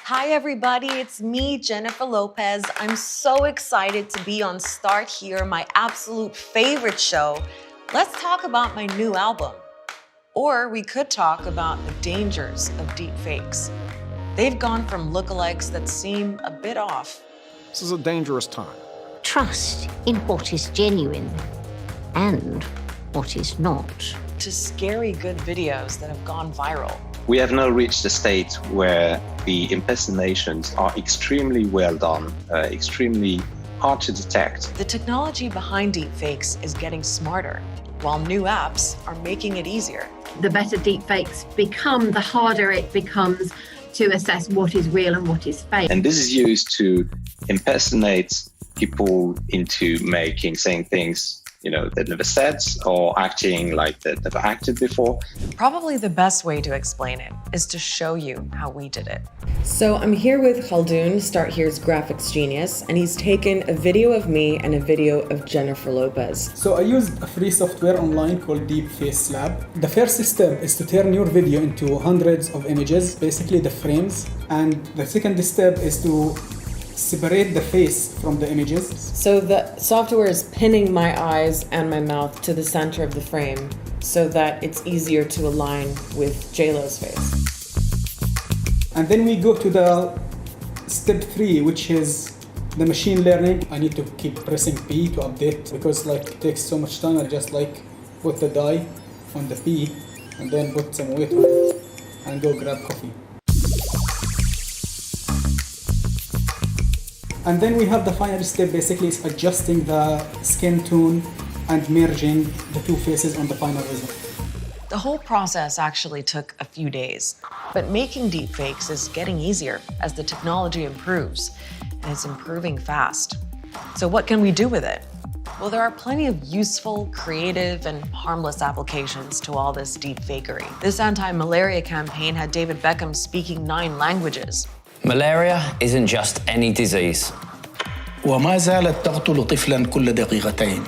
Hi everybody, it's me, Jennifer Lopez. I'm so excited to be on Start Here, my absolute favorite show. Let's talk about my new album. Or we could talk about the dangers of deepfakes. They've gone from lookalikes that seem a bit off. This is a dangerous time. Trust in what is genuine and what is not. To scary good videos that have gone viral. We have now reached a state where the impersonations are extremely well done, extremely hard to detect. The technology behind deepfakes is getting smarter, while new apps are making it easier. The better deepfakes become, the harder it becomes to assess what is real and what is fake. And this is used to impersonate people into saying things they've never said or acting like they've never acted before. Probably the best way to explain it is to show you how we did it. So I'm here with Khaldoon, Start Here's graphics genius, and he's taken a video of me and a video of Jennifer Lopez. So I used a free software online called Deepfakes Lab. The first step is to turn your video into hundreds of images, basically the frames. And the second step is to separate the face from the images. So the software is pinning my eyes and my mouth to the center of the frame so that it's easier to align with JLo's face. And then we go to the step 3, which is the machine learning. I need to keep pressing P to update because it takes so much time. I just put the dye on the P and then put some weight on it and go grab coffee. And then we have the final step, basically is adjusting the skin tone and merging the two faces on the final result. The whole process actually took a few days, but making deepfakes is getting easier as the technology improves, and it's improving fast. So what can we do with it? Well, there are plenty of useful, creative, and harmless applications to all this deepfakery. This anti-malaria campaign had David Beckham speaking 9 languages. Malaria isn't just any disease. وما زالت تقتل طفلاً كل دقيقتين.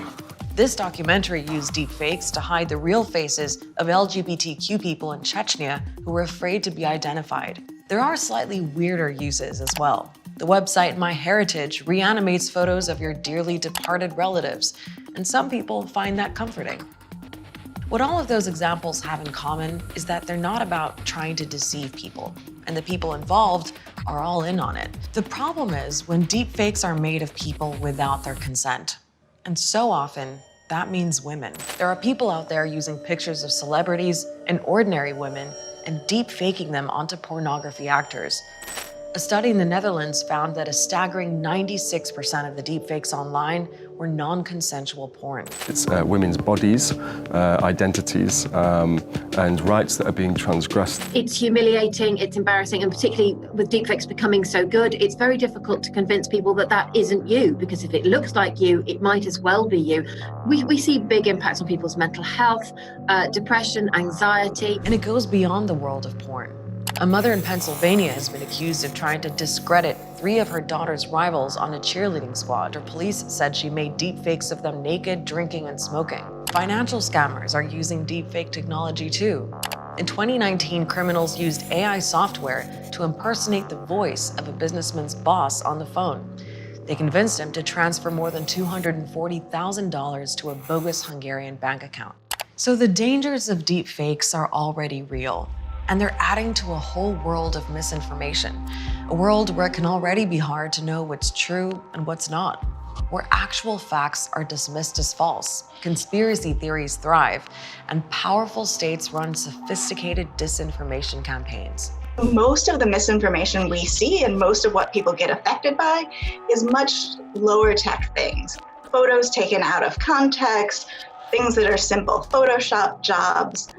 This documentary used deepfakes to hide the real faces of LGBTQ people in Chechnya who were afraid to be identified. There are slightly weirder uses as well. The website MyHeritage reanimates photos of your dearly departed relatives, and some people find that comforting. What all of those examples have in common is that they're not about trying to deceive people, and the people involved are all in on it. The problem is when deepfakes are made of people without their consent. And so often, that means women. There are people out there using pictures of celebrities and ordinary women and deepfaking them onto pornography actors. A study in the Netherlands found that a staggering 96% of the deepfakes online were non-consensual porn. It's women's bodies, identities, and rights that are being transgressed. It's humiliating, it's embarrassing, and particularly with deepfakes becoming so good, it's very difficult to convince people that that isn't you, because if it looks like you, it might as well be you. We see big impacts on people's mental health, depression, anxiety. And it goes beyond the world of porn. A mother in Pennsylvania has been accused of trying to discredit 3 of her daughter's rivals on a cheerleading squad. Her police said she made deepfakes of them naked, drinking, and smoking. Financial scammers are using deepfake technology too. In 2019, criminals used AI software to impersonate the voice of a businessman's boss on the phone. They convinced him to transfer more than $240,000 to a bogus Hungarian bank account. So the dangers of deepfakes are already real. And they're adding to a whole world of misinformation, a world where it can already be hard to know what's true and what's not, where actual facts are dismissed as false, conspiracy theories thrive, and powerful states run sophisticated disinformation campaigns. Most of the misinformation we see and most of what people get affected by is much lower tech things. Photos taken out of context, things that are simple Photoshop jobs,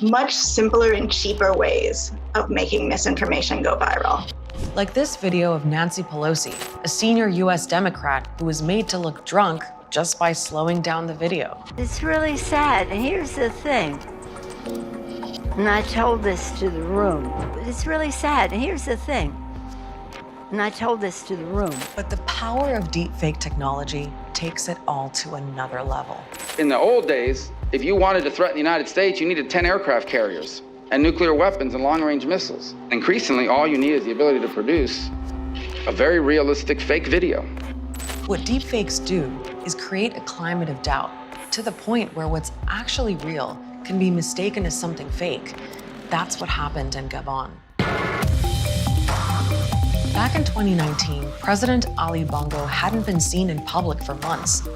much simpler and cheaper ways of making misinformation go viral. Like this video of Nancy Pelosi, a senior US Democrat who was made to look drunk just by slowing down the video. It's really sad. And here's the thing. And I told this to the room. It's really sad. And here's the thing. And I told this to the room. But the power of deepfake technology takes it all to another level. In the old days, if you wanted to threaten the United States, you needed 10 aircraft carriers. and nuclear weapons and long-range missiles. Increasingly, all you need is the ability to produce a very realistic fake video. What deepfakes do is create a climate of doubt to the point where what's actually real can be mistaken as something fake. That's what happened in Gabon. Back in 2019, President Ali Bongo hadn't been seen in public for months.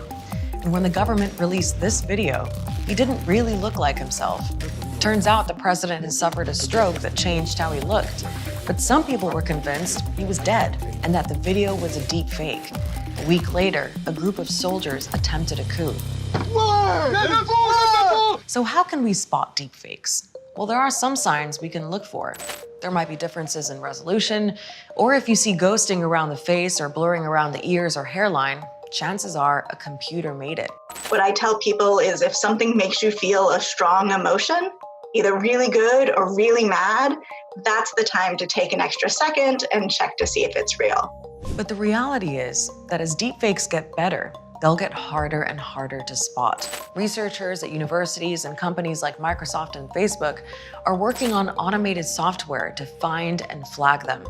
And when the government released this video, he didn't really look like himself. Turns out the president had suffered a stroke that changed how he looked. But some people were convinced he was dead and that the video was a deep fake. A week later, a group of soldiers attempted a coup. So how can we spot deepfakes? Well, there are some signs we can look for. There might be differences in resolution, or if you see ghosting around the face or blurring around the ears or hairline, chances are a computer made it. What I tell people is if something makes you feel a strong emotion, either really good or really mad, that's the time to take an extra second and check to see if it's real. But the reality is that as deepfakes get better, they'll get harder and harder to spot. Researchers at universities and companies like Microsoft and Facebook are working on automated software to find and flag them.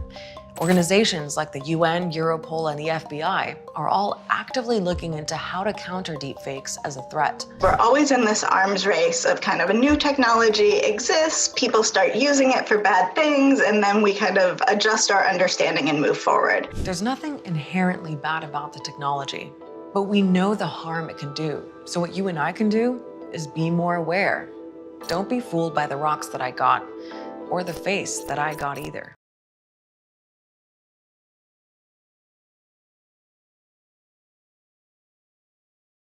Organizations like the UN, Europol, and the FBI are all actively looking into how to counter deepfakes as a threat. We're always in this arms race of kind of a new technology exists, people start using it for bad things, and then we kind of adjust our understanding and move forward. There's nothing inherently bad about the technology, but we know the harm it can do. So what you and I can do is be more aware. Don't be fooled by the rocks that I got, or the face that I got either.